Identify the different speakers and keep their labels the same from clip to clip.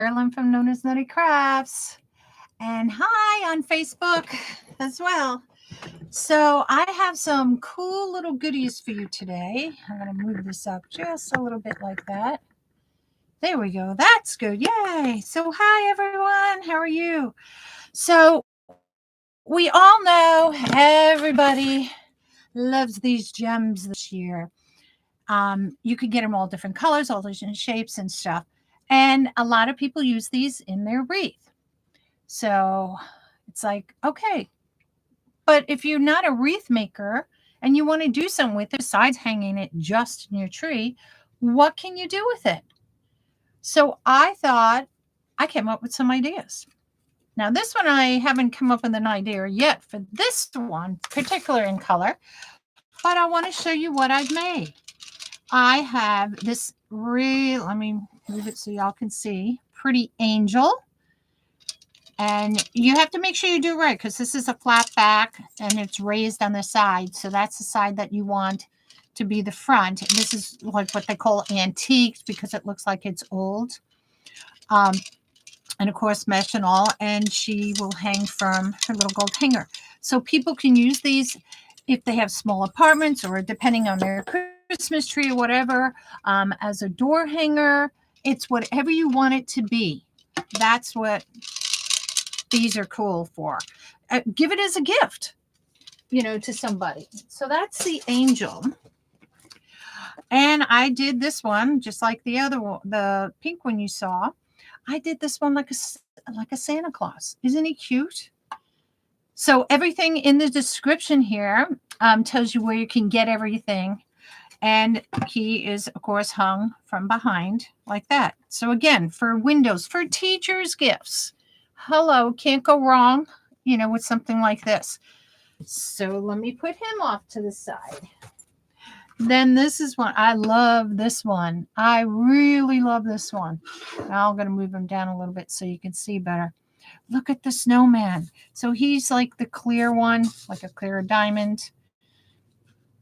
Speaker 1: Carolynne from NonnasNuttykrafts. And hi on Facebook as well. So I have some cool little goodies for you today. I'm going to move this up just a little bit like that. There we go. That's good. Yay. So hi, everyone. How are you? So we all know everybody loves these gems this year. You can get them all different colors, all different shapes and stuff. And a lot of people use these in their wreath. So it's like, okay. But if you're not a wreath maker and you want to do something with it besides hanging it just in your tree, what can you do with it? So I thought I came up with some ideas. Now, this one I haven't come up with an idea yet for this one, particular in color, but I want to show you what I've made. I have this let me move it so y'all can see, pretty angel. And you have to make sure you do right because this is a flat back and it's raised on the side. So that's the side that you want to be the front. And this is like what they call antiques because it looks like it's old. And of course, mesh and all. And she will hang from her little gold hanger. So people can use these if they have small apartments or depending on their Christmas tree or whatever, as a door hanger. It's whatever you want it to be. That's what these are cool for. Give it as a gift, to somebody. So that's the angel. And I did this one just like the other one, the pink one you saw. I did this one like a Santa Claus. Isn't he cute? So everything in the description here tells you where you can get everything. And he is, of course, hung from behind like that. So again, for windows, for teachers' gifts. Hello, can't go wrong, with something like this. So let me put him off to the side. Then this is one. I love this one. I really love this one. Now I'm going to move him down a little bit so you can see better. Look at the snowman. So he's like the clear one, like a clear diamond.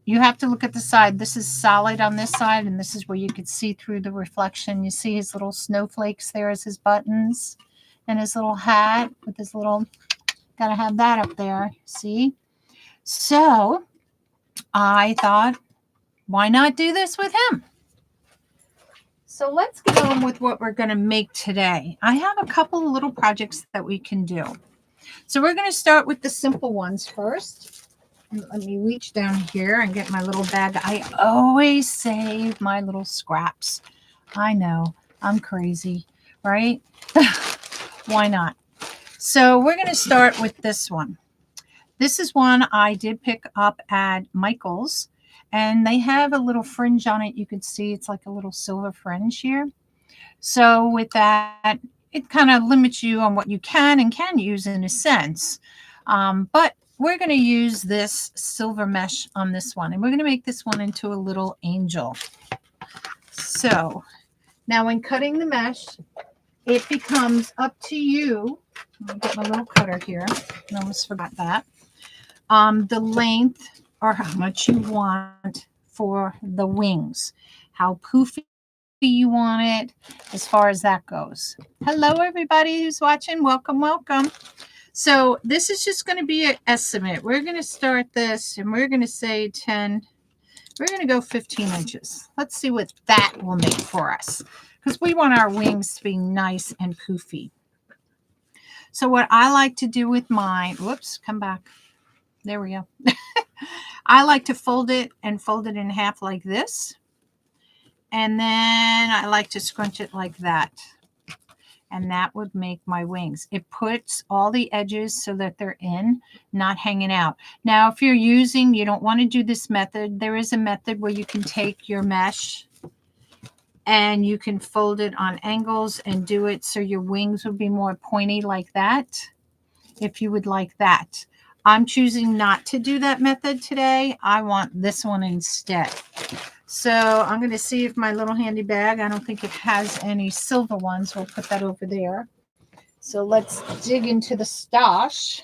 Speaker 1: You have to look at the side. This is solid on this side, and this is where you could see through the reflection. You see his little snowflakes there as his buttons. And his little hat with his little, gotta have that up there, see? So I thought, why not do this with him? So let's get on with what we're going to make today. I have a couple of little projects that we can do. So we're going to start with the simple ones first. Let me reach down here and get my little bag. I always save my little scraps. I know, I'm crazy, right? Why not? So we're going to start with this one. This is one I did pick up at Micheals, and they have a little fringe on it. You can see it's like a little silver fringe here. So with that, it kind of limits you on what you can and can use in a sense. But we're going to use this silver mesh on this one, and we're going to make this one into a little angel. So now when cutting the mesh, it becomes up to you. Let me get my little cutter here. I almost forgot that. The length or how much you want for the wings. How poofy you want it as far as that goes. Hello, everybody who's watching. Welcome, welcome. So this is just going to be an estimate. We're going to start this and we're going to say 10. We're going to go 15 inches. Let's see what that will make for us, because we want our wings to be nice and poofy. So what I like to do with mine, whoops, come back. There we go. I like to fold it in half like this. And then I like to scrunch it like that. And that would make my wings. It puts all the edges so that they're in, not hanging out. Now, if you don't want to do this method, there is a method where you can take your mesh and you can fold it on angles and do it so your wings would be more pointy like that, if you would like that. I'm choosing not to do that method today. I want this one instead. So I'm going to see if my little handy bag, I don't think it has any silver ones. We'll put that over there. So let's dig into the stash.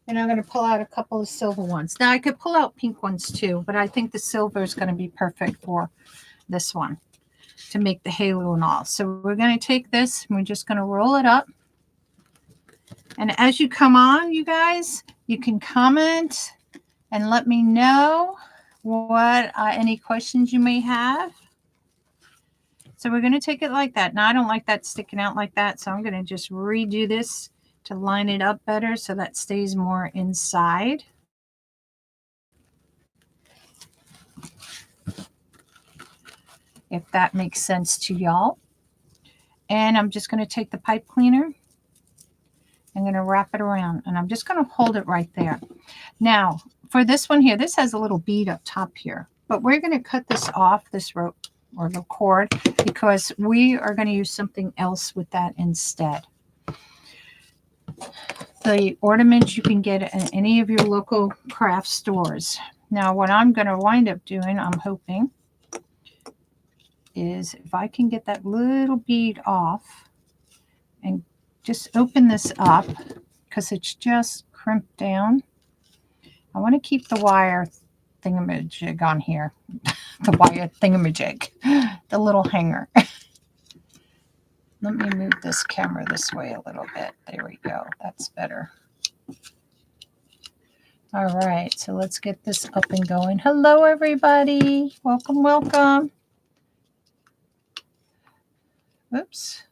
Speaker 1: And I'm going to pull out a couple of silver ones. Now I could pull out pink ones too, but I think the silver is going to be perfect for this one. to make the halo and all. So we're going to take this and we're just going to roll it up. And as you come on, you guys, you can comment and let me know what any questions you may have. So we're going to take it like that. Now I don't like that sticking out like that, so I'm going to just redo this to line it up better so that stays more inside. If that makes sense to y'all. And I'm just going to take the pipe cleaner. I'm going to wrap it around, and I'm just going to hold it right there. Now, for this one here, this has a little bead up top here, but we're going to cut this off, this rope or the cord, because we are going to use something else with that instead. The ornaments you can get at any of your local craft stores. Now, what I'm going to wind up doing, I'm hoping, is if I can get that little bead off and just open this up, because it's just crimped down. I want to keep the wire thingamajig on here. The wire thingamajig. The little hanger. Let me move this camera this way a little bit. There we go. That's better. All right. So let's get this up and going. Hello, everybody. Welcome, welcome. Oops.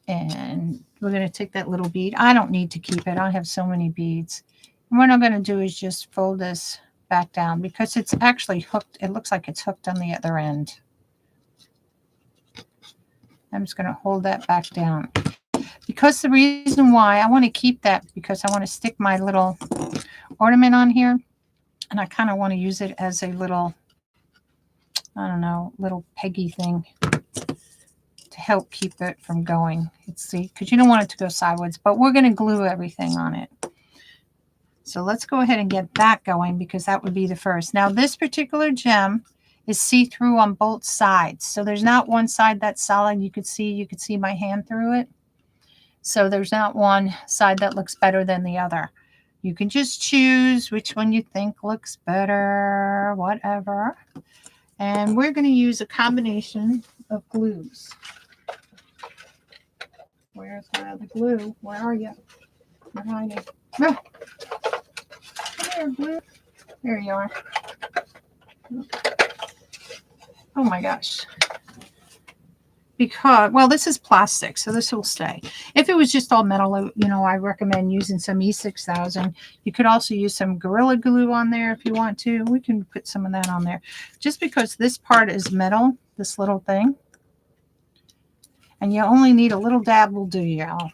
Speaker 1: And we're going to take that little bead. I don't need to keep it. I have so many beads. And what I'm going to do is just fold this back down because it's actually hooked. It looks like it's hooked on the other end. I'm just going to hold that back down. Because the reason why I want to keep that, because I want to stick my little ornament on here. And I kind of want to use it as a little, I don't know, little peggy thing to help keep it from going. Let's see, because you don't want it to go sideways, but we're going to glue everything on it. So let's go ahead and get that going, because that would be the first. Now this particular gem is see-through on both sides. So there's not one side that's solid. You could see my hand through it. So there's not one side that looks better than the other. You can just choose which one you think looks better, whatever. And we're going to use a combination of glues. Where's my other glue? Where are you? You're hiding. Oh. Come here, glue. There you are. Oh my gosh. Because, well, this is plastic, so this will stay. If it was just all metal, you know, I recommend using some E6000. You could also use some Gorilla Glue on there if you want to. We can put some of that on there. Just because this part is metal, this little thing, and you only need a little dab will do, y'all.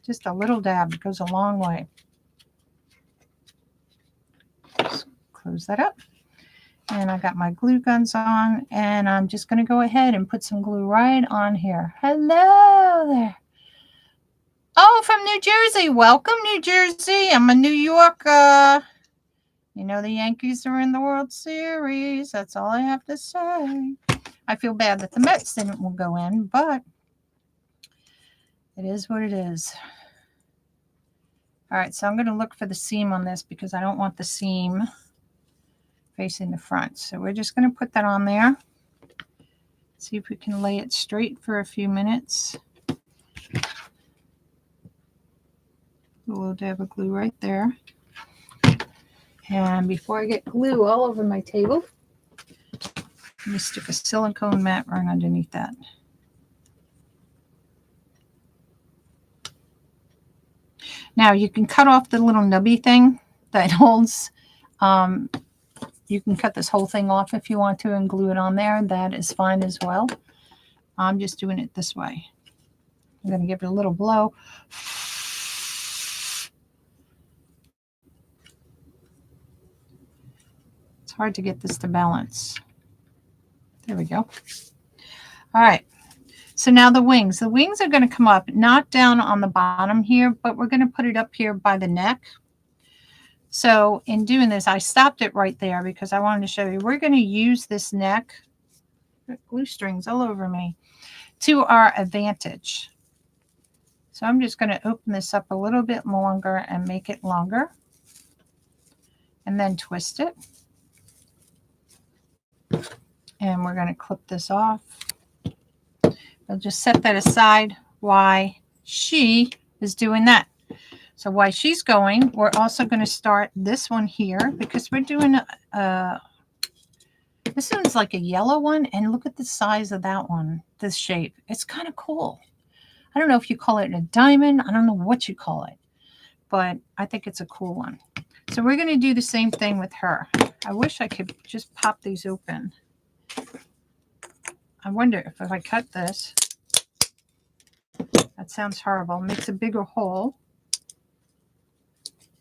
Speaker 1: Just a little dab. It goes a long way. Just close that up. And I got my glue guns on, and I'm just going to go ahead and put some glue right on here. Hello there. Oh, from New Jersey. Welcome, New Jersey. I'm a New Yorker. You know the Yankees are in the World Series. That's all I have to say. I feel bad that the Mets didn't go in, but it is what it is. All right, so I'm going to look for the seam on this because I don't want the seam facing the front. So we're just going to put that on there. See if we can lay it straight for a few minutes. A little dab of glue right there. And before I get glue all over my table, let me stick a silicone mat right underneath that. Now you can cut off the little nubby thing that holds. You can cut this whole thing off if you want to and glue it on there. That is fine as well. I'm just doing it this way. I'm going to give it a little blow. It's hard to get this to balance. There we go. All right. So now the wings. The wings are going to come up, not down on the bottom here, but we're going to put it up here by the neck. So in doing this, I stopped it right there because I wanted to show you. We're going to use this neck, glue strings all over me, to our advantage. So I'm just going to open this up a little bit longer and make it longer. And then twist it. And we're going to clip this off. I'll just set that aside while she is doing that. So while she's going, we're also going to start this one here because we're doing this one's like a yellow one, and look at the size of that one, this shape. It's kind of cool. I don't know if you call it a diamond. I don't know what you call it, but I think it's a cool one. So we're going to do the same thing with her. I wish I could just pop these open. I wonder if I cut this, that sounds horrible, makes a bigger hole.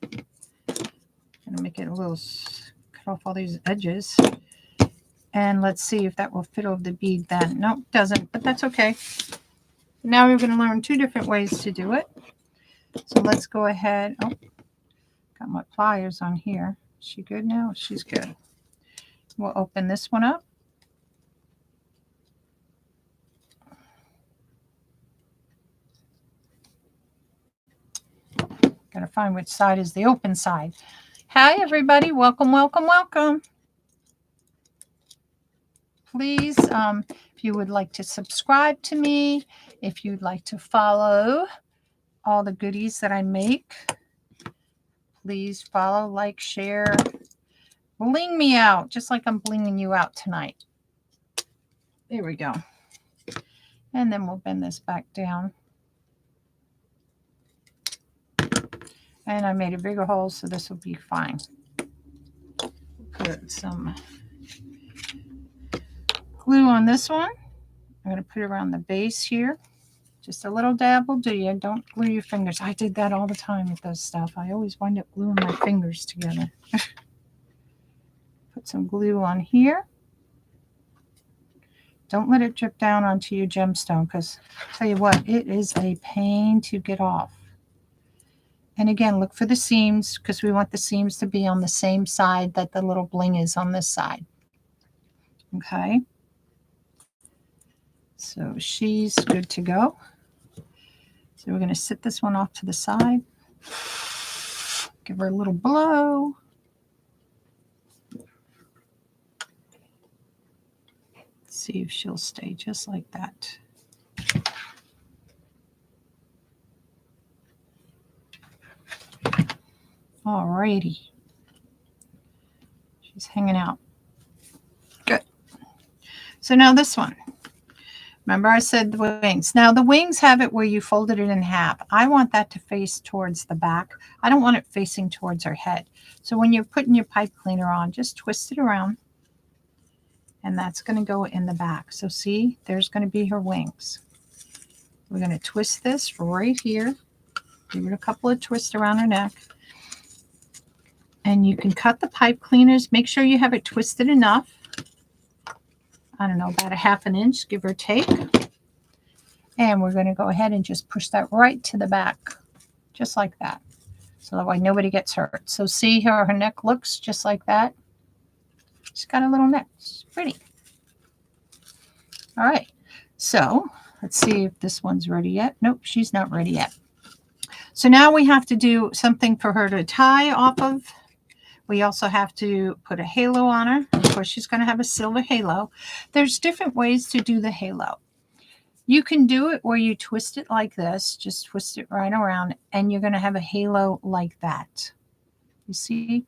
Speaker 1: Gonna make it a little, cut off all these edges. And let's see if that will fit over the bead then. No, it doesn't, but that's okay. Now we're going to learn 2 different ways to do it. So let's go ahead. Oh, got my pliers on here. Is she good now? She's good. We'll open this one up. Got to find which side is the open side. Hi, everybody. Welcome, welcome, welcome. Please, if you would like to subscribe to me, if you'd like to follow all the goodies that I make, please follow, like, share, bling me out, just like I'm blinging you out tonight. There we go. And then we'll bend this back down. And I made a bigger hole, so this will be fine. Put some glue on this one. I'm going to put it around the base here. Just a little dab will do you. Don't glue your fingers. I did that all the time with this stuff. I always wind up gluing my fingers together. Put some glue on here. Don't let it drip down onto your gemstone, because I'll tell you what, it is a pain to get off. And again, look for the seams, because we want the seams to be on the same side that the little bling is on this side. Okay. So she's good to go. So we're going to sit this one off to the side. Give her a little blow. See if she'll stay just like that. Alrighty. She's hanging out. Good. So now this one. Remember I said the wings. Now the wings have it where you folded it in half. I want that to face towards the back. I don't want it facing towards her head. So when you're putting your pipe cleaner on, just twist it around. And that's going to go in the back. So see, there's going to be her wings. We're going to twist this right here. Give it a couple of twists around her neck. And you can cut the pipe cleaners. Make sure you have it twisted enough. I don't know, about a ½ inch, give or take. And we're going to go ahead and just push that right to the back, just like that. So that way nobody gets hurt. So see how her neck looks just like that? She's got a little neck. It's pretty. All right. So let's see if this one's ready yet. Nope, she's not ready yet. So now we have to do something for her to tie off of. We also have to put a halo on her. Of course, she's going to have a silver halo. There's different ways to do the halo. You can do it where you twist it like this. Just twist it right around, and you're going to have a halo like that. You see?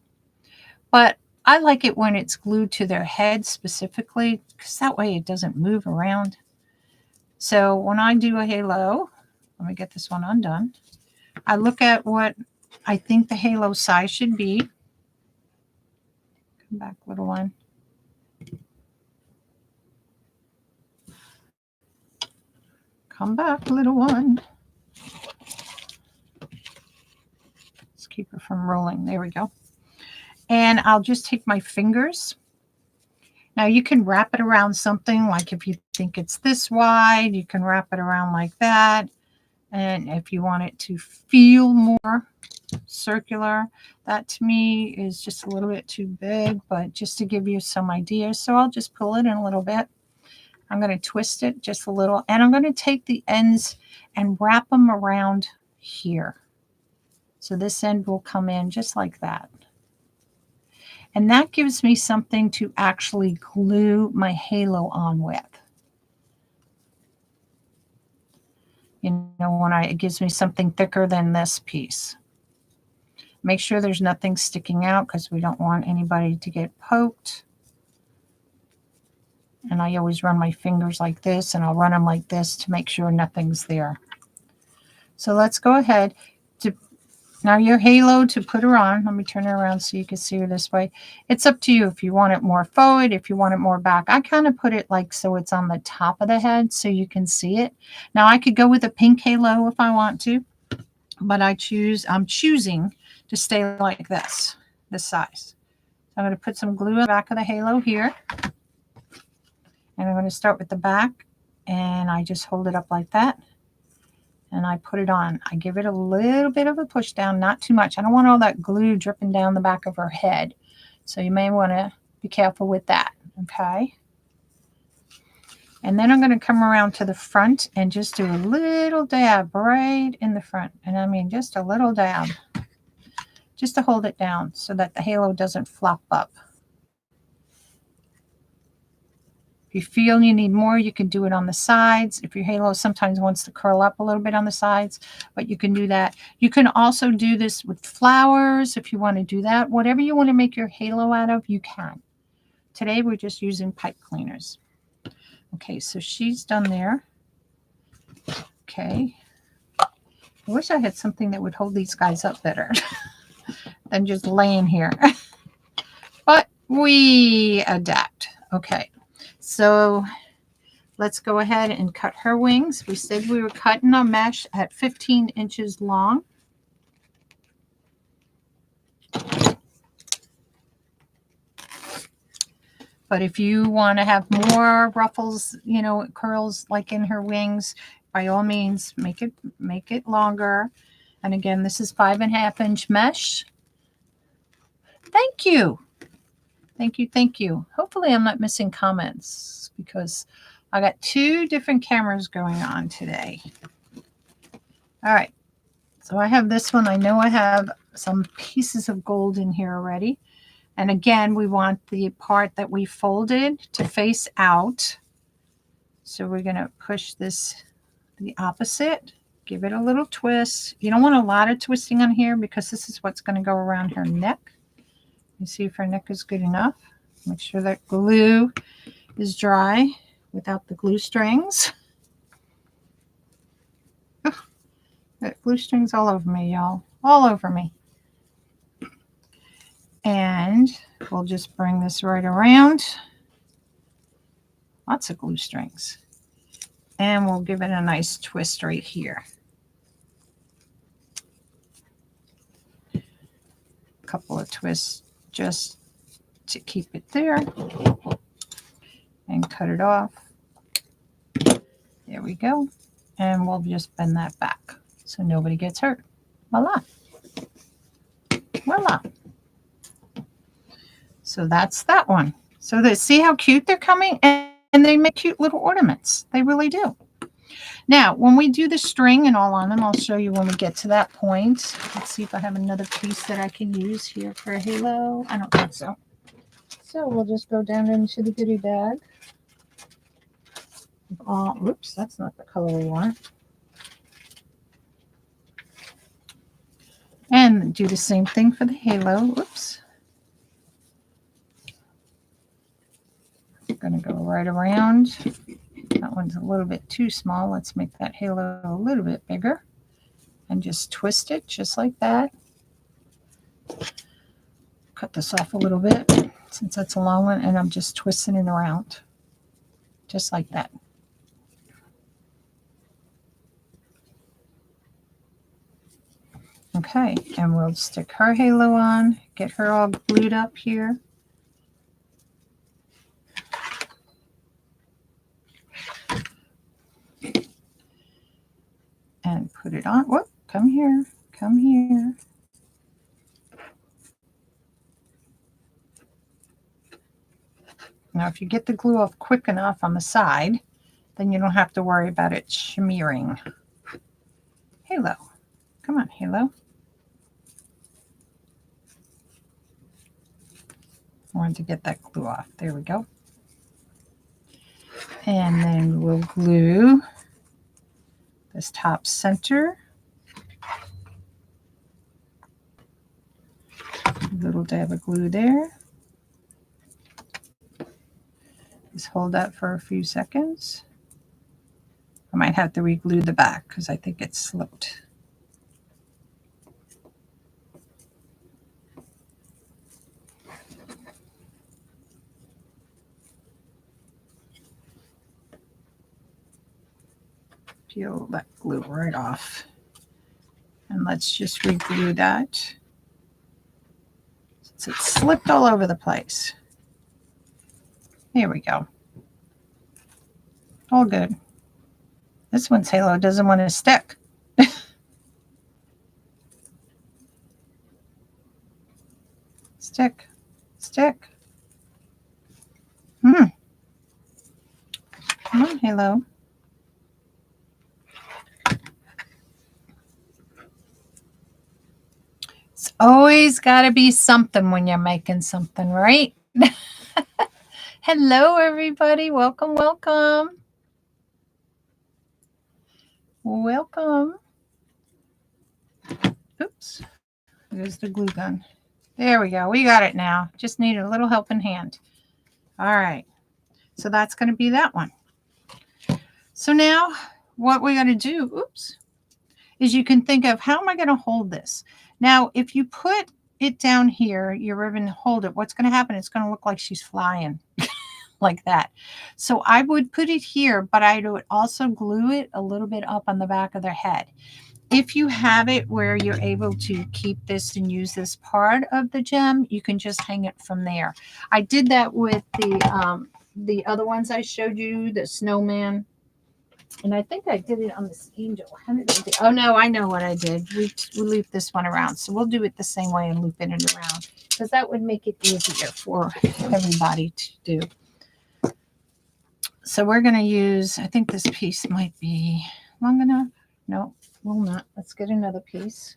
Speaker 1: But I like it when it's glued to their head specifically, because that way it doesn't move around. So when I do a halo, let me get this one undone. I look at what I think the halo size should be. Come back, little one. Come back, little one. Let's keep her from rolling. There we go. And I'll just take my fingers. Now you can wrap it around something, like if you think it's this wide, you can wrap it around like that. And if you want it to feel more circular, that to me is just a little bit too big, but just to give you some ideas. So I'll just pull it in a little bit. I'm going to twist it just a little, and I'm going to take the ends and wrap them around here. So this end will come in just like that. And that gives me something to actually glue my halo on with. You know, it gives me something thicker than this piece. Make sure there's nothing sticking out because we don't want anybody to get poked. And I always run my fingers like this, and I'll run them like this to make sure nothing's there. So let's go ahead to now your halo to put her on. Let me turn her around so you can see her this way. It's up to you if you want it more forward, if you want it more back. I kind of put it like so it's on the top of the head so you can see it. Now I could go with a pink halo if I want to, but I'm choosing to stay like this size. So I'm going to put some glue on the back of the halo here. And I'm going to start with the back, and I just hold it up like that. And I put it on. I give it a little bit of a push down, not too much. I don't want all that glue dripping down the back of her head. So you may want to be careful with that, okay? And then I'm going to come around to the front and just do a little dab right in the front. And I mean just a little dab, just to hold it down so that the halo doesn't flop up. If you feel you need more, you can do it on the sides. If your halo sometimes wants to curl up a little bit on the sides, but you can do that. You can also do this with flowers if you want to do that. Whatever you want to make your halo out of, you can. Today we're just using pipe cleaners. Okay, so she's done there. Okay. I wish I had something that would hold these guys up better than just laying here. But we adapt. Okay. So let's go ahead and cut her wings. We said we were cutting a mesh at 15 inches long. But if you want to have more ruffles, you know, curls like in her wings, by all means, make it longer. And again, this is 5.5 inch mesh. Thank you. Thank you. Thank you. Hopefully I'm not missing comments because I got 2 different cameras going on today. All right. So I have this one. I know I have some pieces of gold in here already. And again, we want the part that we folded to face out. So we're going to push this the opposite. Give it a little twist. You don't want a lot of twisting on here because this is what's going to go around her neck. You see if her neck is good enough. Make sure that glue is dry without the glue strings. Ugh, got glue strings all over me, y'all. All over me. And we'll just bring this right around. Lots of glue strings. And we'll give it a nice twist right here. A couple of twists just to keep it there. And cut it off. There we go. And we'll just bend that back so nobody gets hurt. Voila. Voila. So that's that one. So see how cute they're coming? And they make cute little ornaments. They really do. Now, when we do the string and all on them, I'll show you when we get to that point. Let's see if I have another piece that I can use here for a halo. I don't think so. So we'll just go down into the goodie bag. Oops, that's not the color we want. And do the same thing for the halo. Oops. I'm going to go right around. That one's a little bit too small. Let's make that halo a little bit bigger. And just twist it just like that. Cut this off a little bit since that's a long one. And I'm just twisting it around. Just like that. Okay, and we'll stick her halo on, get her all glued up here. And put it on. Whoop, come here, come here. Now, if you get the glue off quick enough on the side, then you don't have to worry about it smearing. Halo. Come on, halo. I wanted to get that glue off. There we go. And then we'll glue this top center. A little dab of glue there. Just hold that for a few seconds. I might have to re-glue the back because I think it slipped. Peel that glue right off. And let's just re-glue that. Since it slipped all over the place. Here we go. All good. This one's halo doesn't want to stick. Stick. Stick. Come on, halo. It's always got to be something when you're making something, right? Hello, everybody. Welcome, welcome. Welcome. Oops. There's the glue gun. There we go. We got it now. Just need a little helping hand. All right. So that's going to be that one. So now what we're going to do, oops, is you can think of how am I going to hold this? Now, if you put it down here, your ribbon, hold it, what's going to happen? It's going to look like she's flying like that. So I would put it here, but I would also glue it a little bit up on the back of their head. If you have it where you're able to keep this and use this part of the gem, you can just hang it from there. I did that with the other ones I showed you, the snowman. And I think I did it on this angel. How did I do? Oh, no, I know what I did. We looped this one around. So we'll do it the same way and looping it around because that would make it easier for everybody to do. So we're going to use, I think this piece might be long enough. No, will not. Let's get another piece.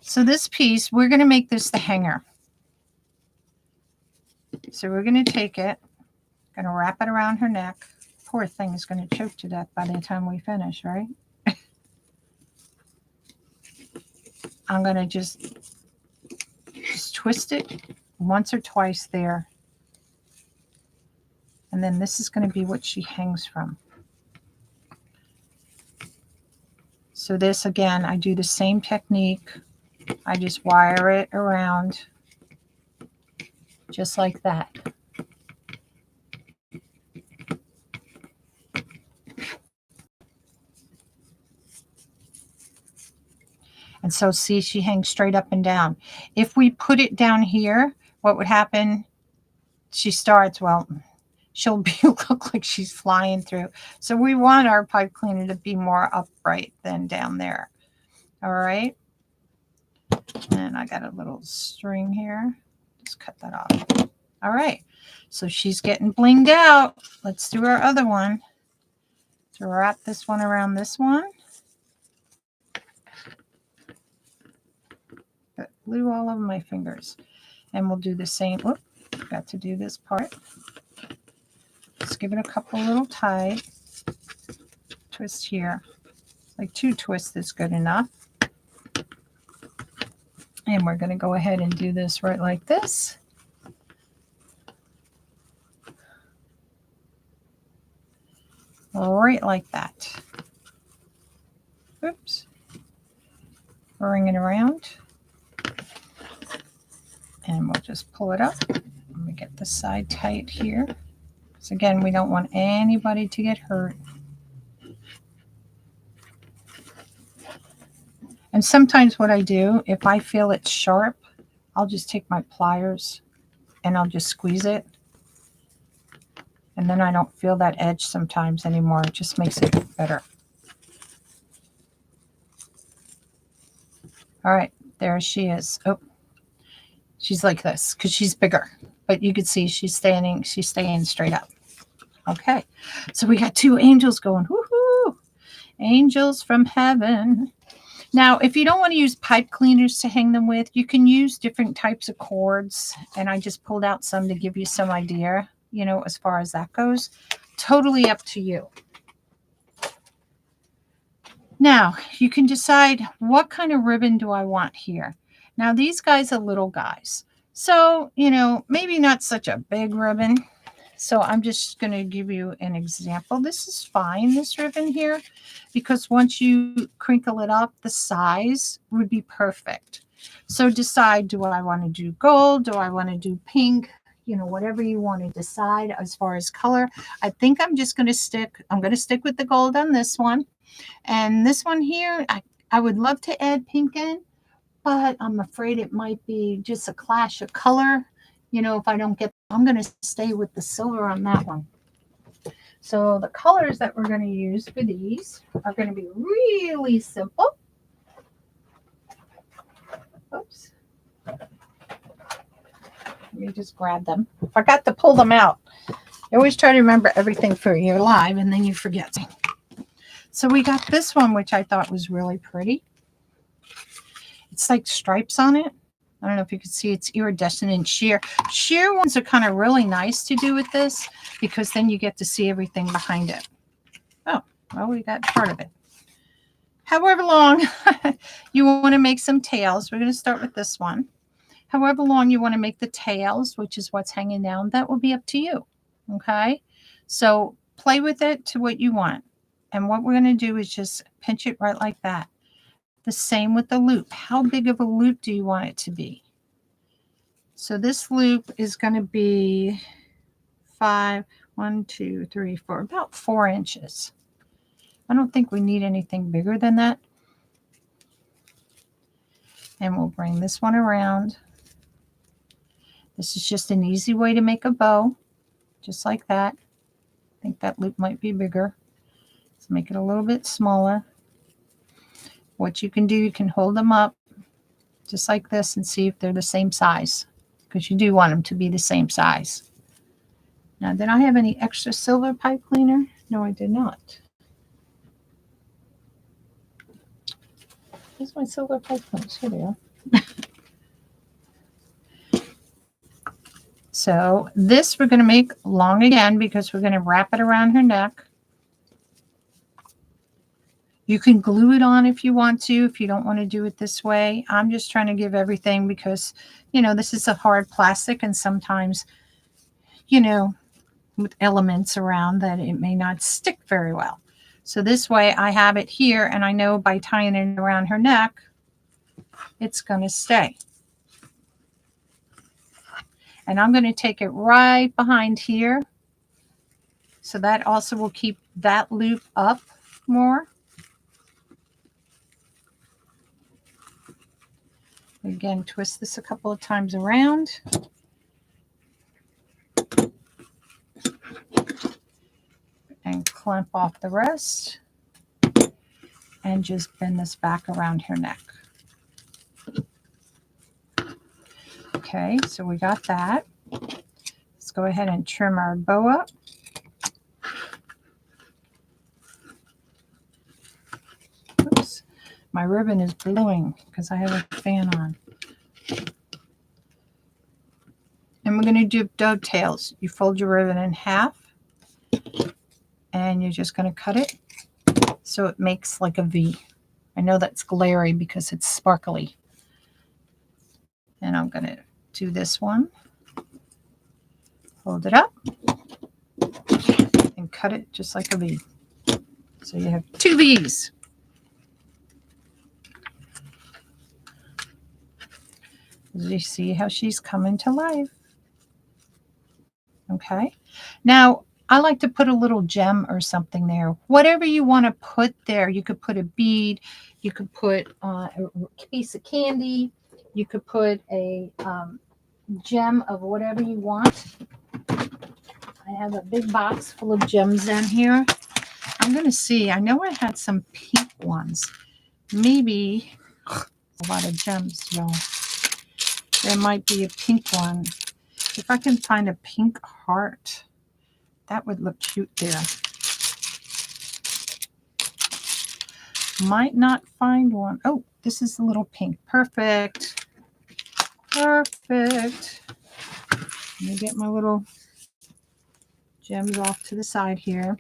Speaker 1: So this piece, we're going to make this the hanger. So we're going to take it, going to wrap it around her neck. Poor thing is going to choke to death by the time we finish, right? I'm going to just twist it once or twice there. And then this is going to be what she hangs from. So this, again, I do the same technique. I just wire it around just like that. And so see, she hangs straight up and down. If we put it down here, what would happen? She starts, well, she'll look like she's flying through. So we want our pipe cleaner to be more upright than down there. All right. And I got a little string here. Just cut that off. All right. So she's getting blinged out. Let's do our other one. So wrap this one around this one. Got glue all over my fingers. And we'll do the same. Whoop, got to do this part. Just give it a couple little tie twists here. Like 2 twists is good enough. And we're going to go ahead and do this right like this. Right like that. Oops. Bring it around. And we'll just pull it up. Let me get the side tight here. So again, we don't want anybody to get hurt. And sometimes what I do, if I feel it's sharp, I'll just take my pliers and I'll just squeeze it. And then I don't feel that edge sometimes anymore. It just makes it better. All right, there she is. Oh, she's like this because she's bigger. But you can see she's staying straight up. Okay, so we got 2 angels going. Woohoo! Angels from heaven. Now, if you don't want to use pipe cleaners to hang them with, you can use different types of cords. And I just pulled out some to give you some idea, you know, as far as that goes. Totally up to you. Now, you can decide what kind of ribbon do I want here. Now, these guys are little guys. So, you know, maybe not such a big ribbon. So I'm just going to give you an example. This is fine, this ribbon here, because once you crinkle it up, the size would be perfect. So decide, do I want to do gold? Do I want to do pink? You know, whatever you want to decide as far as color. I think I'm just going to stick with the gold on this one. And this one here, I would love to add pink in, but I'm afraid it might be just a clash of color. You know, if I don't get, I'm going to stay with the silver on that one. So the colors that we're going to use for these are going to be really simple. Oops. Let me just grab them. I forgot to pull them out. I always try to remember everything for your live and then you forget. So we got this one, which I thought was really pretty. It's like stripes on it. I don't know if you can see, it's iridescent sheer. Sheer ones are kind of really nice to do with this because then you get to see everything behind it. Oh, well, we got part of it. However long you want to make some tails, we're going to start with this one. However long you want to make the tails, which is what's hanging down, that will be up to you. Okay, so play with it to what you want. And what we're going to do is just pinch it right like that. The same with the loop. How big of a loop do you want it to be? So this loop is going to be 1, 2, 3, 4, about 4 inches. I don't think we need anything bigger than that. And we'll bring this one around. This is just an easy way to make a bow, just like that. I think that loop might be bigger. Let's make it a little bit smaller. What you can do, you can hold them up just like this and see if they're the same size, because you do want them to be the same size. Now, did I have any extra silver pipe cleaner? No, I did not. Where's my silver pipe cleaners? Here they are. So this we're going to make long again because we're going to wrap it around her neck. You can glue it on if you want to, if you don't want to do it this way. I'm just trying to give everything because, you know, this is a hard plastic and sometimes, you know, with elements around that it may not stick very well. So this way I have it here and I know by tying it around her neck, it's going to stay. And I'm going to take it right behind here. So that also will keep that loop up more. Again, twist this a couple of times around. And clamp off the rest. And just bend this back around her neck. Okay, so we got that. Let's go ahead and trim our bow up. Oops, my ribbon is blowing because I have a fan on. And we're going to do dovetails. You fold your ribbon in half and you're just going to cut it so it makes like a V. I know that's glary because it's sparkly. And I'm going to do this one. Hold it up and cut it just like a V. So you have 2 V's. You see how she's coming to life. Okay. Now, I like to put a little gem or something there. Whatever you want to put there. You could put a bead. You could put a piece of candy. You could put a gem of whatever you want. I have a big box full of gems in here. I'm going to see. I know I had some pink ones. Maybe a lot of gems, y'all. There might be a pink one. If I can find a pink heart, that would look cute there. Might not find one. Oh, this is the little pink. Perfect. Perfect. Let me get my little gems off to the side here.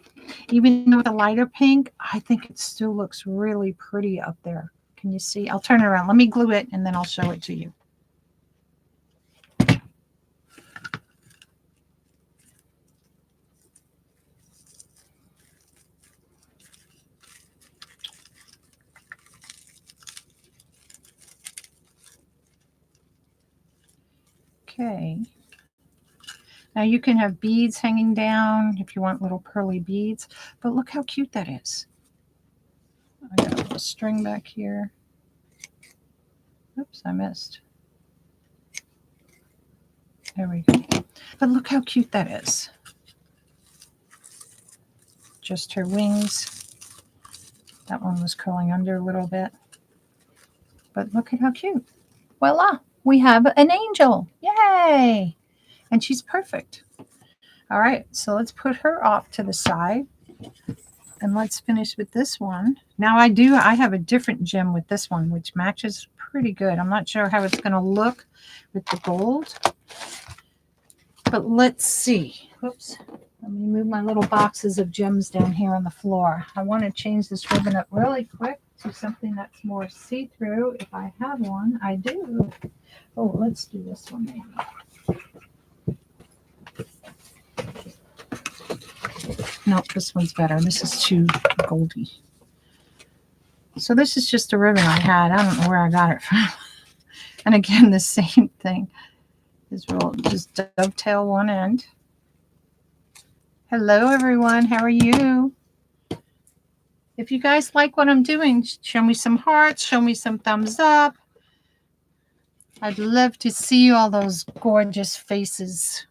Speaker 1: Even though the lighter pink, I think it still looks really pretty up there. Can you see? I'll turn it around. Let me glue it and then I'll show it to you. Okay. Now you can have beads hanging down if you want little pearly beads, but look how cute that is. I got a little string back here. Oops, I missed. There we go. But look how cute that is. Just her wings. That one was curling under a little bit. But look at how cute. Voila, we have an angel. Yay! And she's perfect. All right, so let's put her off to the side. And let's finish with this one. Now I have a different gem with this one, which matches pretty good. I'm not sure how it's going to look with the gold. But let's see. Whoops. Let me move my little boxes of gems down here on the floor. I want to change this ribbon up really quick to something that's more see-through. If I have one, I do. Oh, let's do this one maybe. No, this one's better. This is too goldy. So this is just a ribbon I had. I don't know where I got it from. And again, the same thing. We'll just dovetail one end. Hello, everyone. How are you? If you guys like what I'm doing, show me some hearts. Show me some thumbs up. I'd love to see all those gorgeous faces.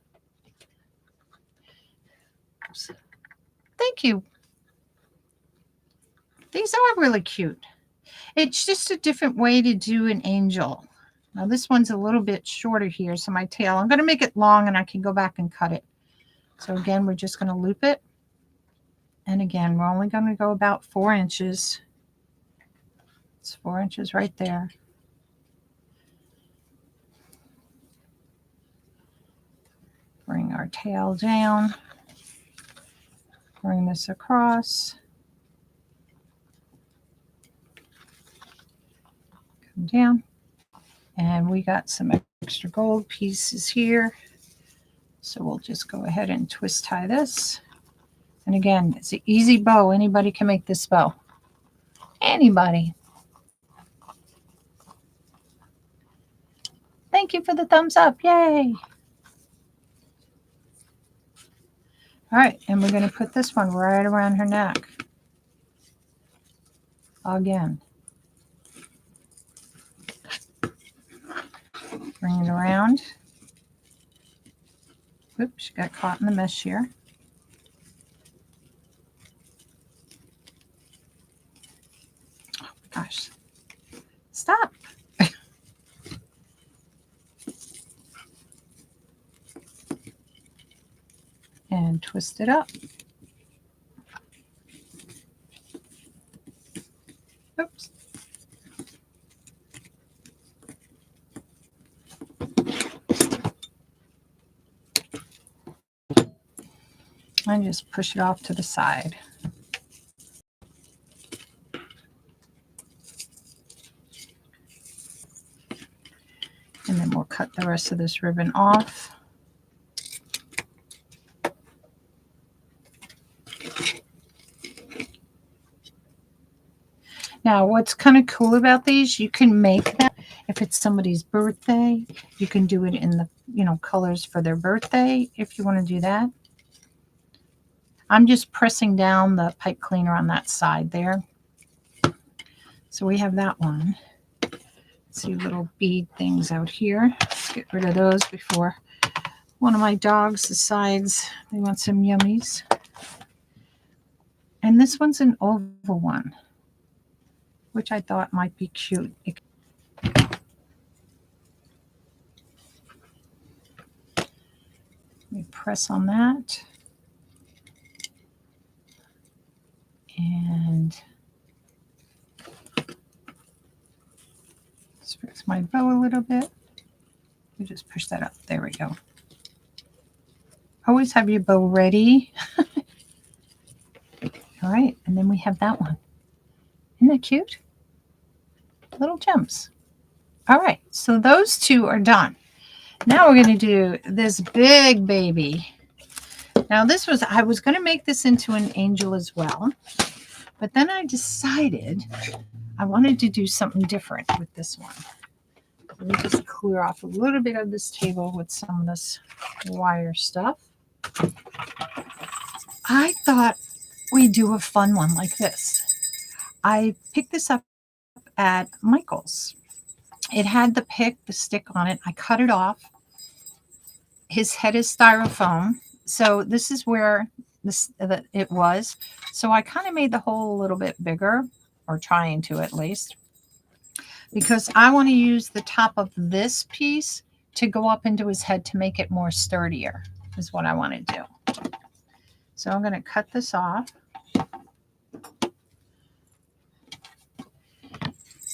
Speaker 1: Oops. Thank you. These are really cute. It's just a different way to do an angel. Now this one's a little bit shorter here, so my tail, I'm going to make it long and I can go back and cut it. So again, we're just going to loop it. And again, we're only going to go about 4 inches. It's 4 inches right there. Bring our tail down. Bring this across. Come down. And we got some extra gold pieces here. So we'll just go ahead and twist tie this. And again, it's an easy bow. Anybody can make this bow. Anybody. Thank you for the thumbs up. Yay. All right, and we're going to put this one right around her neck. Again. Bring it around. Oops, she got caught in the mesh here. Oh my gosh. Stop. And twist it up. Oops. And just push it off to the side. And then we'll cut the rest of this ribbon off. Now, what's kind of cool about these, you can make them if it's somebody's birthday. You can do it in the, colors for their birthday if you want to do that. I'm just pressing down the pipe cleaner on that side there. So we have that one. Let's see little bead things out here. Let's get rid of those before one of my dogs decides they want some yummies. And this one's an oval one, which I thought might be cute. Let me press on that. fix my bow a little bit. You just push that up. There we go. Always have your bow ready. All right, and then we have that one. Isn't that cute? Little gems. All right, so those two are done. Now we're going to do this big baby. Now this was, I was going to make this into an angel as well, but then I decided I wanted to do something different with this one. Let me just clear off a little bit of this table with some of this wire stuff. I thought we'd do a fun one like this. I picked this up at Micheals. It had the stick on it. I cut it off. His head is styrofoam. So this is where it was. So I kind of made the hole a little bit bigger, or trying to at least, because I want to use the top of this piece to go up into his head to make it more sturdier, is what I want to do. So I'm going to cut this off.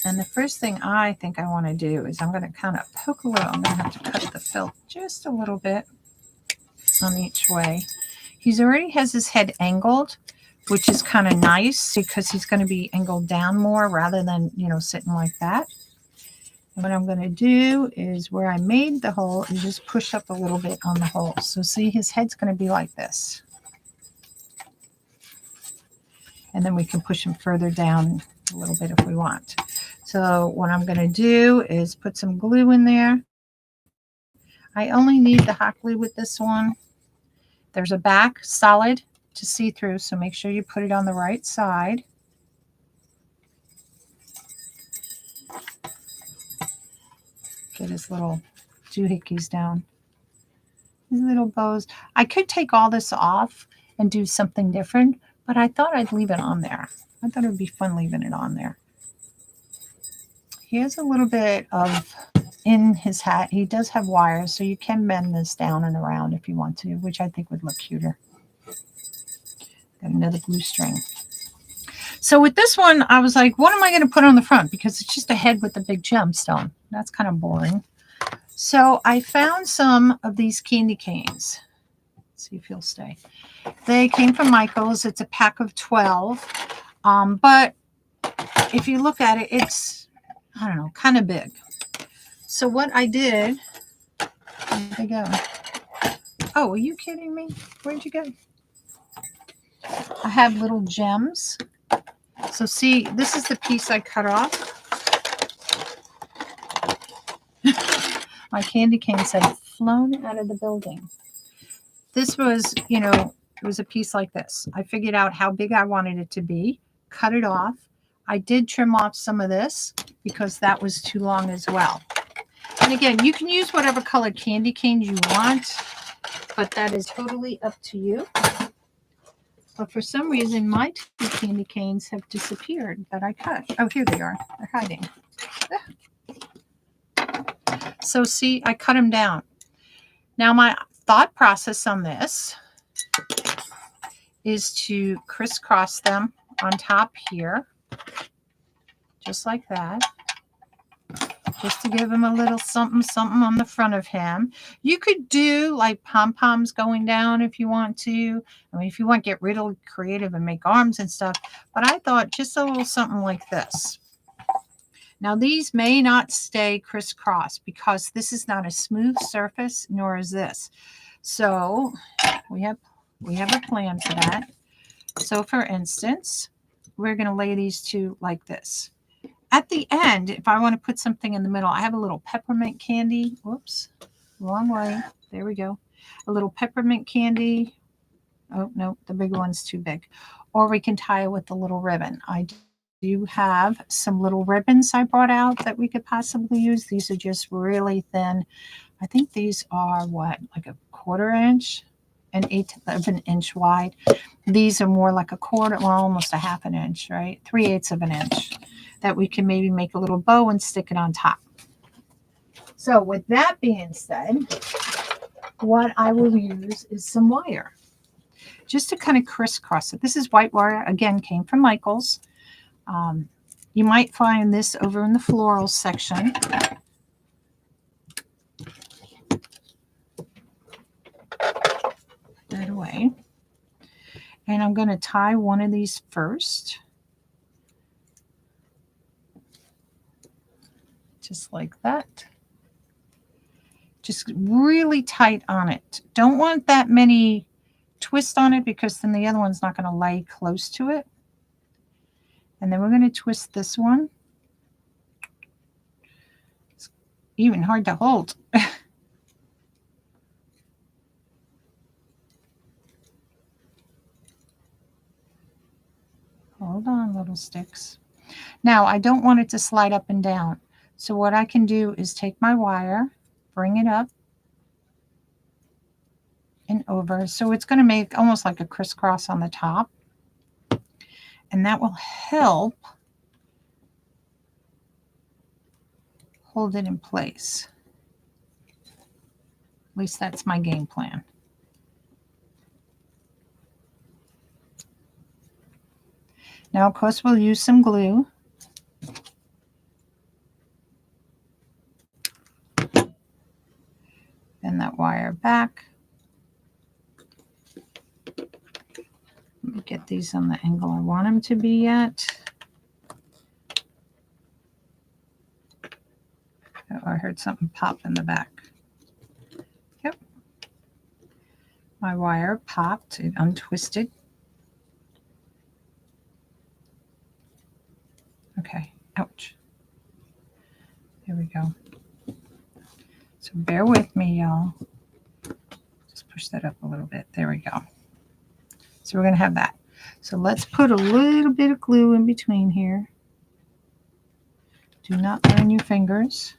Speaker 1: And the first thing I think I want to do is I'm going to kind of poke a little. I'm going to have to cut the felt just a little bit on each way. He's already has his head angled, which is kind of nice because he's going to be angled down more rather than, you know, sitting like that. And what I'm going to do is where I made the hole is just push up a little bit on the hole. So see, his head's going to be like this. And then we can push him further down a little bit if we want. So what I'm going to do is put some glue in there. I only need the hot glue with this one. There's a back solid to see through, so make sure you put it on the right side. Get his little doohickeys down. His little bows. I could take all this off and do something different, but I thought I'd leave it on there. I thought it would be fun leaving it on there. He has a little bit of in his hat. He does have wires, so you can bend this down and around if you want to, which I think would look cuter. Got another blue string. So with this one, I was like, what am I going to put on the front? Because it's just a head with a big gemstone. That's kind of boring. So I found some of these candy canes. Let's see if he'll stay. They came from Micheals. It's a pack of 12. But if you look at it, it's, I don't know, kind of big. So what I did, where'd they go? Oh, are you kidding me? Where'd you go? I have little gems. So see, this is the piece I cut off. My candy canes had flown out of the building. This was, you know, it was a piece like this. I figured out how big I wanted it to be, cut it off. I did trim off some of this because that was too long as well. And again, you can use whatever colored candy canes you want, but that is totally up to you. But for some reason, my two candy canes have disappeared that I cut. Oh, here they are. They're hiding. So see, I cut them down. Now my thought process on this is to crisscross them on top here, just like that. Just to give him a little something, something on the front of him. You could do like pom-poms going down if you want to. I mean, if you want to get really creative and make arms and stuff. But I thought just a little something like this. Now, these may not stay crisscross because this is not a smooth surface, nor is this. So we have a plan for that. So for instance, we're going to lay these two like this. At the end, if I want to put something in the middle, I have a little peppermint candy. Whoops, wrong way. There we go. A little peppermint candy. Oh, no, the big one's too big. Or we can tie it with a little ribbon. I do have some little ribbons I brought out that we could possibly use. These are just really thin. I think these are what, like a 1/4 inch, an 1/8 of an inch wide. These are more like a 1/4, well, almost a 1/2 inch, right? 3/8 of an inch. That we can maybe make a little bow and stick it on top. So with that being said, what I will use is some wire just to kind of crisscross it. This is white wire, again, came from Micheals. You might find this over in the floral section. Put that away. And I'm going to tie one of these first. Just like that. Just really tight on it. Don't want that many twists on it because then the other one's not going to lay close to it. And then we're going to twist this one. It's even hard to hold. Hold on, little sticks. Now, I don't want it to slide up and down. So what I can do is take my wire, bring it up and over. So it's going to make almost like a crisscross on the top. And that will help hold it in place. At least that's my game plan. Now, of course, we'll use some glue. Bend that wire back. Let me get these on the angle I want them to be at. Oh, I heard something pop in the back. Yep. My wire popped. It untwisted. Okay. Ouch. There we go. So bear with me, y'all. Just push that up a little bit. There we go. So we're going to have that. So let's put a little bit of glue in between here. Do not burn your fingers.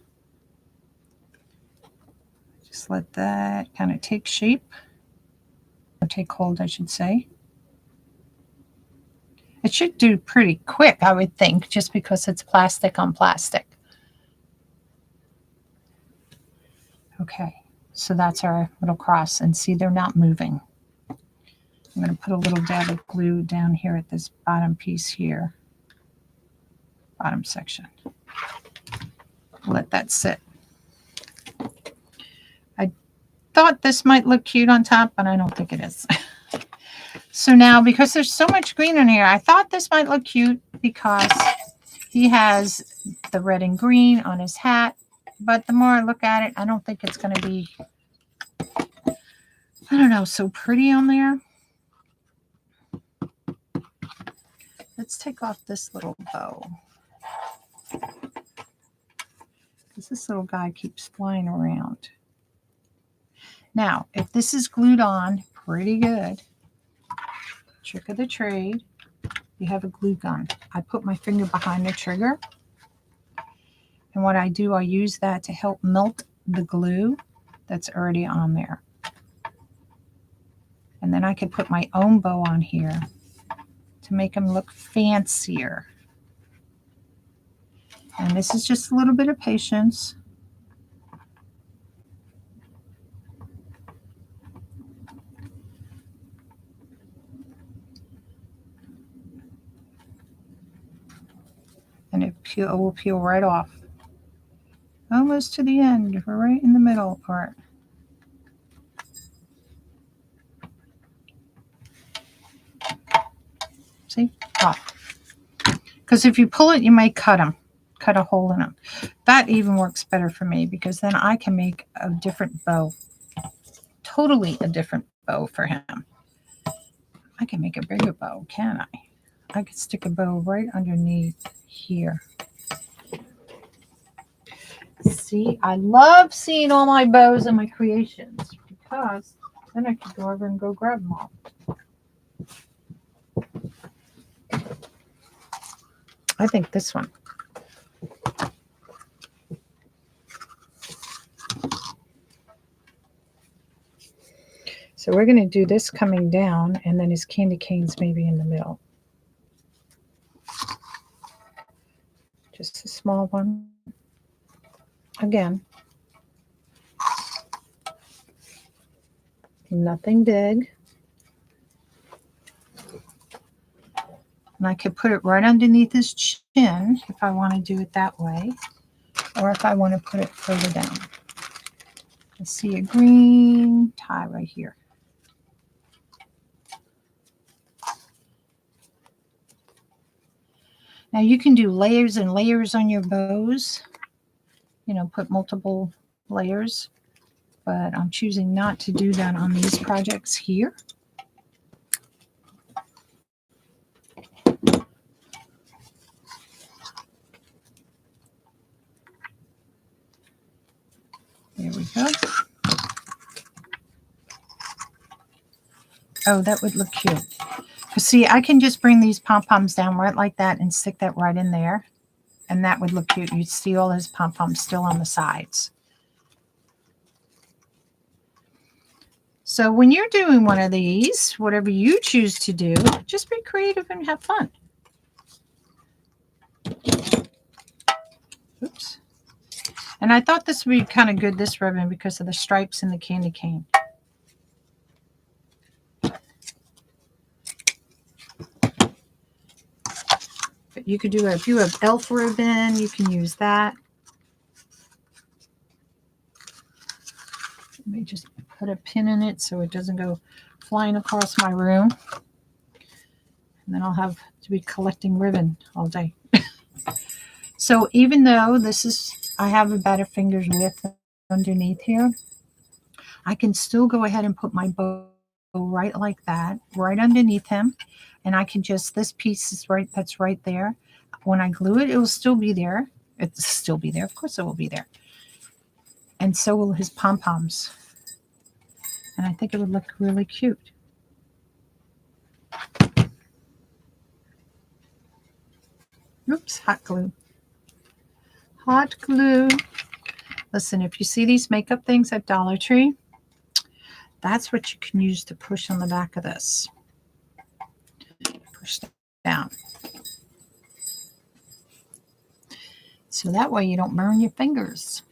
Speaker 1: Just let that kind of take shape. Or take hold, I should say. It should do pretty quick, I would think, just because it's plastic on plastic. Okay, so that's our little cross. And see, they're not moving. I'm going to put a little dab of glue down here at this bottom piece here. Bottom section. Let that sit. I thought this might look cute on top, but I don't think it is. So now, because there's so much green in here, I thought this might look cute because he has the red and green on his hat. But the more I look at it, I don't think it's going to be, I don't know, so pretty on there. Let's take off this little bow. Because this little guy keeps flying around. Now, if this is glued on pretty good, trick of the trade, you have a glue gun. I put my finger behind the trigger. And what I do, I use that to help melt the glue that's already on there. And then I could put my own bow on here to make them look fancier. And this is just a little bit of patience. And it will peel right off. Almost to the end, right in the middle part. See? Off. Because if you pull it, you might cut them. Cut a hole in them. That even works better for me because then I can make a different bow. Totally a different bow for him. I can make a bigger bow, can't I? I could stick a bow right underneath here. See, I love seeing all my bows and my creations because then I can go over and go grab them all. I think this one. So we're going to do this coming down and then his candy canes maybe in the middle. Just a small one. Again, nothing big. And I could put it right underneath his in if I want to do it that way, or if I want to put it further down. I see a green tie right here. Now you can do layers and layers on your bows, you know, put multiple layers, but I'm choosing not to do that on these projects here. There we go. Oh, that would look cute. See, I can just bring these pom-poms down right like that and stick that right in there. And that would look cute. You'd see all his pom-poms still on the sides. So when you're doing one of these, whatever you choose to do, just be creative and have fun. Oops. And I thought this would be kind of good, this ribbon, because of the stripes and the candy cane. But you could do, if you have elf ribbon, you can use that. Let me just put a pin in it so it doesn't go flying across my room. And then I'll have to be collecting ribbon all day. So even though this is, I have about a finger's width underneath here, I can still go ahead and put my bow right like that, right underneath him. And I can just, this piece is right, that's right there. When I glue it, it will still be there. It'll still be there. Of course it will be there. And so will his pom-poms. And I think it would look really cute. Oops, hot glue. Hot glue. Listen, if you see these makeup things at Dollar Tree, that's what you can use to push on the back of this. Push down. So that way you don't burn your fingers.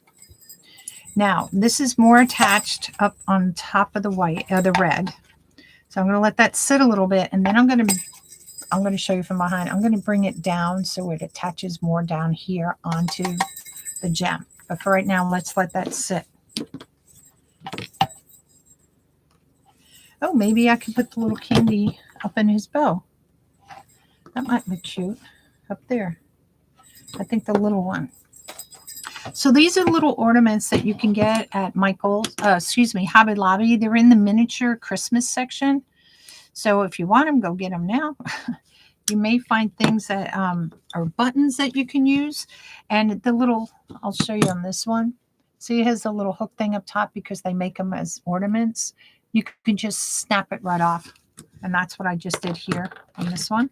Speaker 1: Now, this is more attached up on top of the white, the red. So I'm going to let that sit a little bit, and then I'm going to show you from behind. I'm going to bring it down so it attaches more down here onto the gem. But for right now, let's let that sit. Oh, maybe I could put the little candy up in his bow. That might look cute up there. I think the little one. So these are little ornaments that you can get at Micheals, Hobbu Lobby. They're in the miniature Christmas section. So if you want them, go get them now. You may find things that are buttons that you can use. And the little, I'll show you on this one. See, it has a little hook thing up top because they make them as ornaments. You can just snap it right off. And that's what I just did here on this one.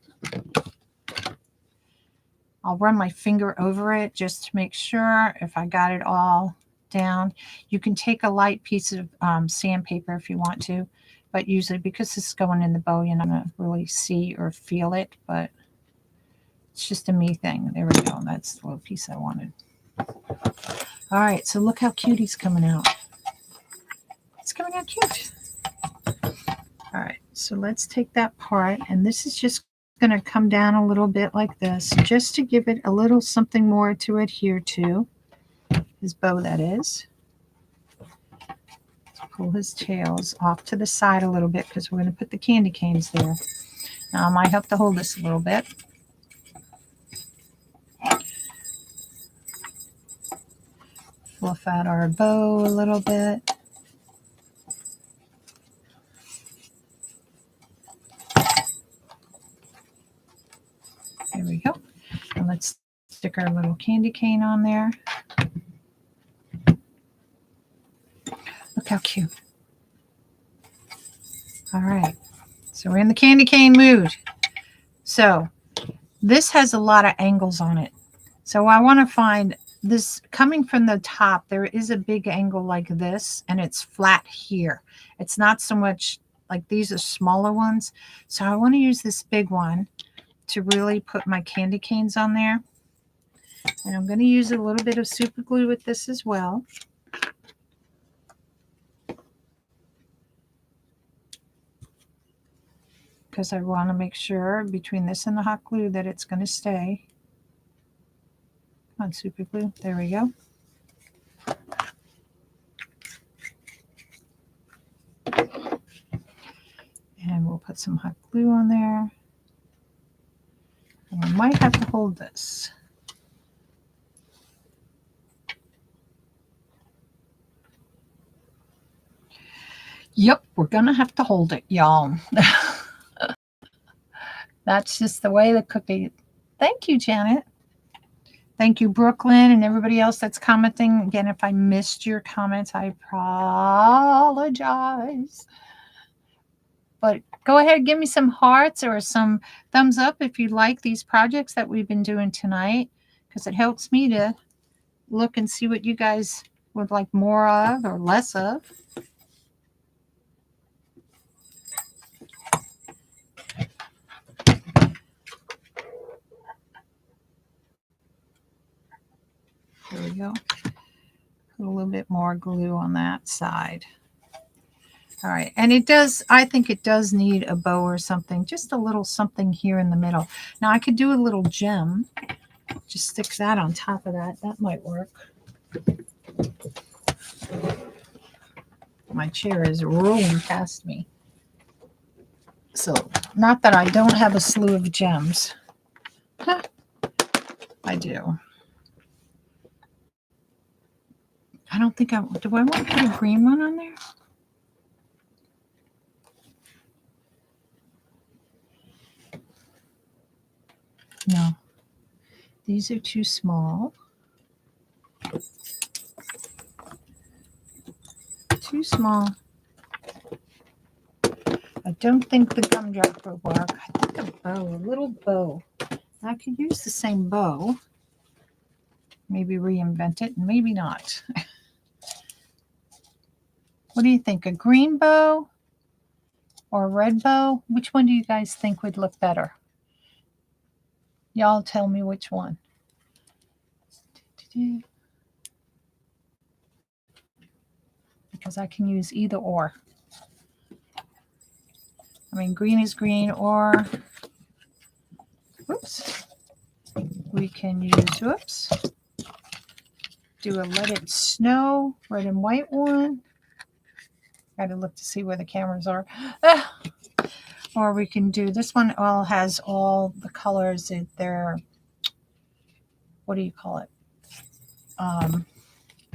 Speaker 1: I'll run my finger over it just to make sure if I got it all down. You can take a light piece of sandpaper if you want to, but usually because this is going in the bow, you're not going to really see or feel it, but it's just a me thing. There we go. That's the little piece I wanted. All right, so look how cute he's coming out. It's coming out cute. All right, so let's take that part, and this is just going to come down a little bit like this just to give it a little something more to adhere to. His bow, that is. Let's pull his tails off to the side a little bit because we're going to put the candy canes there. Now I might have to hold this a little bit. Fluff out our bow a little bit. There we go. And let's stick our little candy cane on there. Look how cute. All right. So we're in the candy cane mood. So this has a lot of angles on it. So I want to find this coming from the top. There is a big angle like this, and it's flat here. It's not so much like these are smaller ones. So I want to use this big one to really put my candy canes on there. And I'm going to use a little bit of super glue with this as well. Because I want to make sure between this and the hot glue that it's going to stay. on super glue. There we go. And we'll put some hot glue on there. And we might have to hold this. Yep, we're going to have to hold it, y'all. That's just the way the cookie. Thank you, Janet. Thank you, Brooklyn, and everybody else that's commenting. Again, if I missed your comments, I apologize. But go ahead, give me some hearts or some thumbs up if you like these projects that we've been doing tonight, because it helps me to look and see what you guys would like more of or less of. There we go. Put a little bit more glue on that side. All right, and it does, I think it does need a bow or something, just a little something here in the middle. Now I could do a little gem, just stick that on top of that. That might work. My chair is rolling past me. So, not that I don't have a slew of gems. Huh. I do. I don't think do I want to put a green one on there? No. These are too small. Too small. I don't think the gumdrop will work. I think a bow, a little bow. I could use the same bow. Maybe reinvent it, maybe not. What do you think? A green bow or a red bow? Which one do you guys think would look better? Y'all tell me which one. Because I can use either or. I mean, green is green, or, whoops, we can use, whoops, do a Let It Snow red and white one. Got to look to see where the cameras are. Or we can do this one. All has all the colors in there. What do you call it?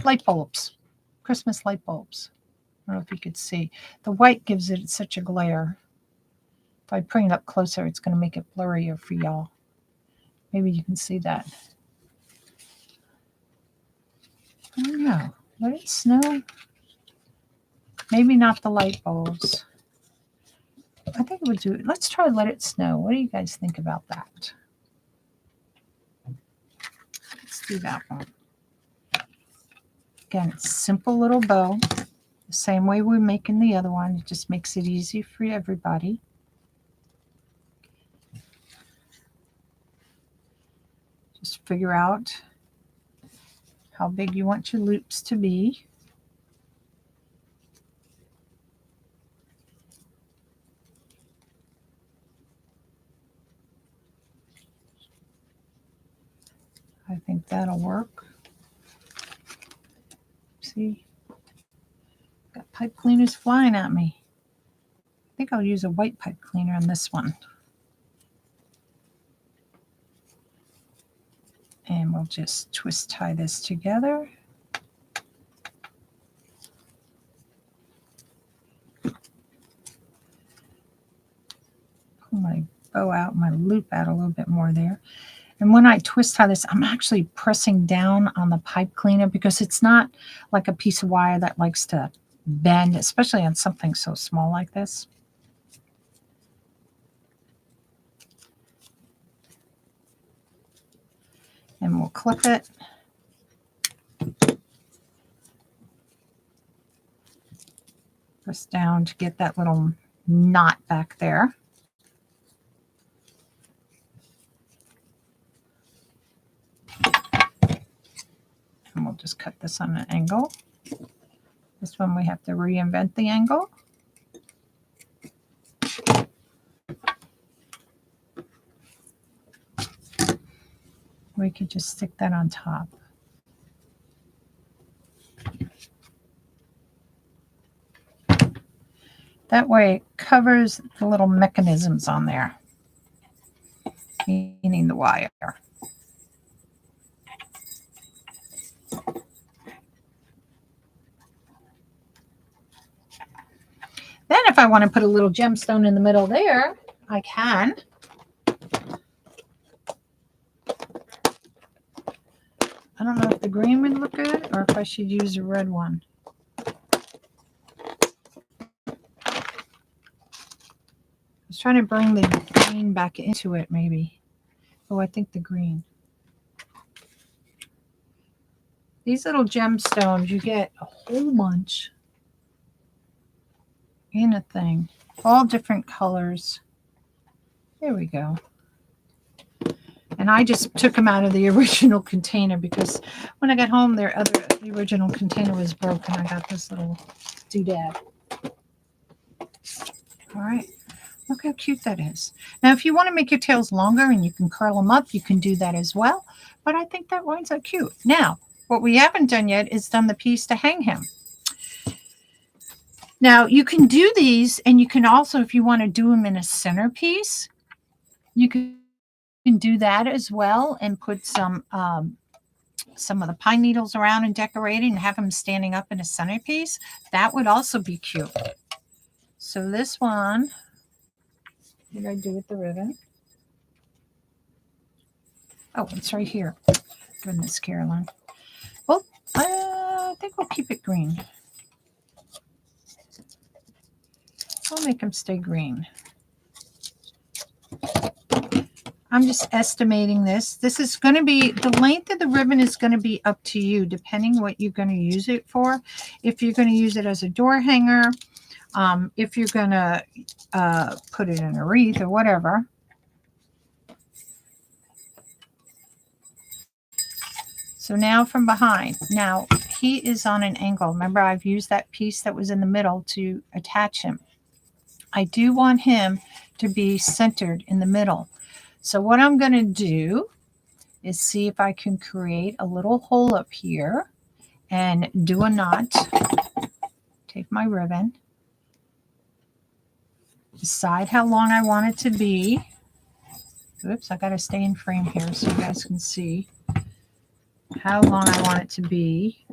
Speaker 1: Light bulbs, Christmas light bulbs. I don't know if you could see. The white gives it such a glare. If I bring it up closer, it's going to make it blurrier for y'all. Maybe you can see that. I don't know. Let it snow. Maybe not the light bulbs. I think it would do it. Let's try Let It Snow. What do you guys think about that? Let's do that one. Again, it's a simple little bow. The same way we're making the other one. It just makes it easy for everybody. Just figure out how big you want your loops to be. I think that'll work. See? Got pipe cleaners flying at me. I think I'll use a white pipe cleaner on this one. And we'll just twist tie this together. Pull my bow out, my loop out a little bit more there. And when I twist tie this, I'm actually pressing down on the pipe cleaner because it's not like a piece of wire that likes to bend, especially on something so small like this. And we'll clip it. Press down to get that little knot back there. And we'll just cut this on an angle. This one we have to reinvent the angle. We could just stick that on top. That way it covers the little mechanisms on there, meaning the wire. Then if I want to put a little gemstone in the middle there, I can. I don't know if the green would look good or if I should use a red one. I was trying to bring the green back into it maybe. Oh, I think the green. These little gemstones, you get a whole bunch in a thing. All different colors. There we go. And I just took them out of the original container because when I got home, the original container was broken. I got this little doodad. All right. Look how cute that is. Now, if you want to make your tails longer and you can curl them up, you can do that as well. But I think that winds up cute. Now, what we haven't done yet is done the piece to hang him. Now, you can do these, and you can also, if you want to do them in a centerpiece, you can do that as well and put some of the pine needles around and decorate it and have them standing up in a centerpiece. That would also be cute. So this one, what did I do with the ribbon? Oh, it's right here. Goodness, Carolynne. Well, I think we'll keep it green. I'll make them stay green. I'm just estimating this. This is going to be, the length of the ribbon is going to be up to you, depending what you're going to use it for. If you're going to use it as a door hanger, if you're going to put it in a wreath or whatever. So now from behind. Now, he is on an angle. Remember, I've used that piece that was in the middle to attach him. I do want him to be centered in the middle. So what I'm going to do is see if I can create a little hole up here and do a knot. Take my ribbon. Decide how long I want it to be. Oops, I got to stay in frame here so you guys can see how long I want it to be.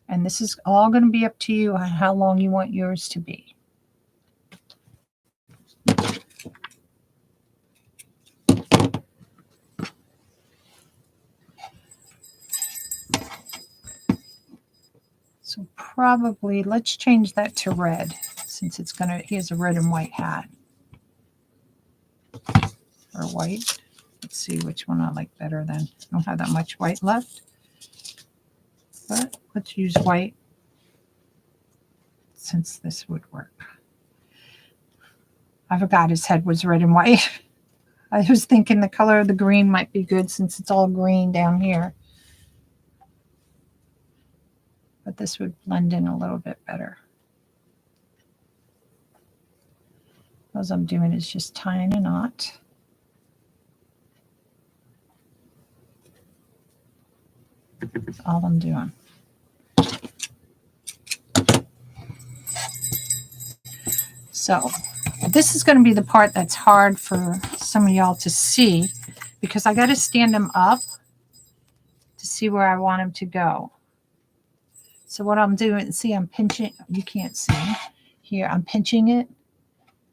Speaker 1: And this is all going to be up to you on how long you want yours to be. So probably, let's change that to red since it's going to, he has a red and white hat. Or white. Let's see which one I like better then. I don't have that much white left. But let's use white since this would work. I forgot his head was red and white. I was thinking the color of the green might be good since it's all green down here. But this would blend in a little bit better. All I'm doing is just tying a knot. That's all I'm doing. So this is going to be the part that's hard for some of y'all to see because I got to stand them up to see where I want them to go. So what I'm doing, see, I'm pinching, you can't see here, I'm pinching it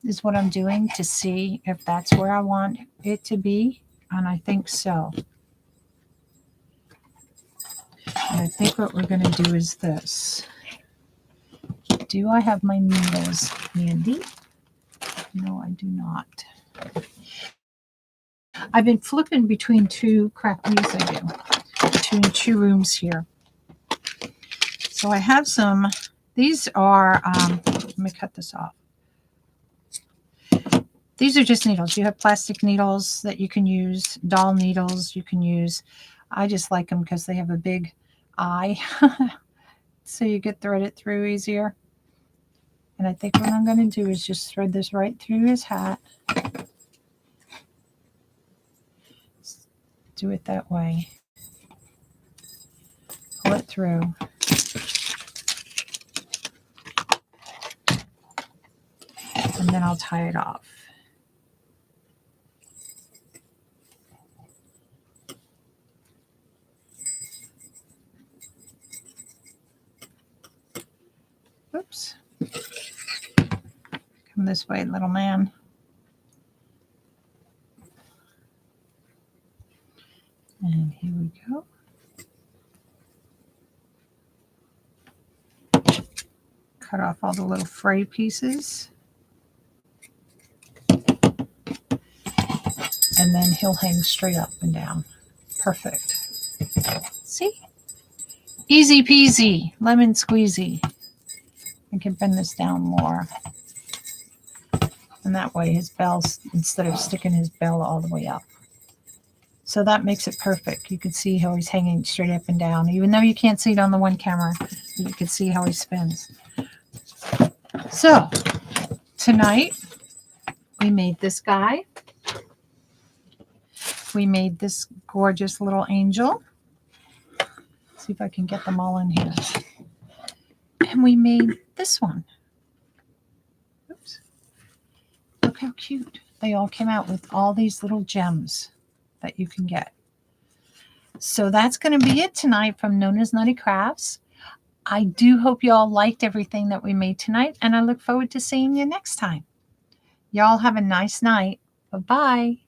Speaker 1: is what I'm doing to see if that's where I want it to be. And I think so. And I think what we're going to do is this. Do I have my needles handy? No, I do not. I've been flipping between two Krafts, I do, between two rooms here. So I have some, these are, let me cut this off. These are just needles. You have plastic needles that you can use, doll needles you can use. I just like them because they have a big eye, so you get threaded through easier. And I think what I'm going to do is just thread this right through his hat. Do it that way. Pull it through. And then I'll tie it off. Oops. Come this way, little man. And here we go. Cut off all the little fray pieces. And then he'll hang straight up and down. Perfect. See? Easy peasy, lemon squeezy. I can bend this down more. And that way his bell, instead of sticking his bell all the way up. So that makes it perfect. You can see how he's hanging straight up and down. Even though you can't see it on the one camera, you can see how he spins. So tonight we made this guy. We made this gorgeous little angel. See if I can get them all in here. And we made this one. Oops. Look how cute. They all came out with all these little gems that you can get. So that's going to be it tonight from NonnasNuttykrafts. I do hope you all liked everything that we made tonight, and I look forward to seeing you next time. Y'all have a nice night. Bye-bye.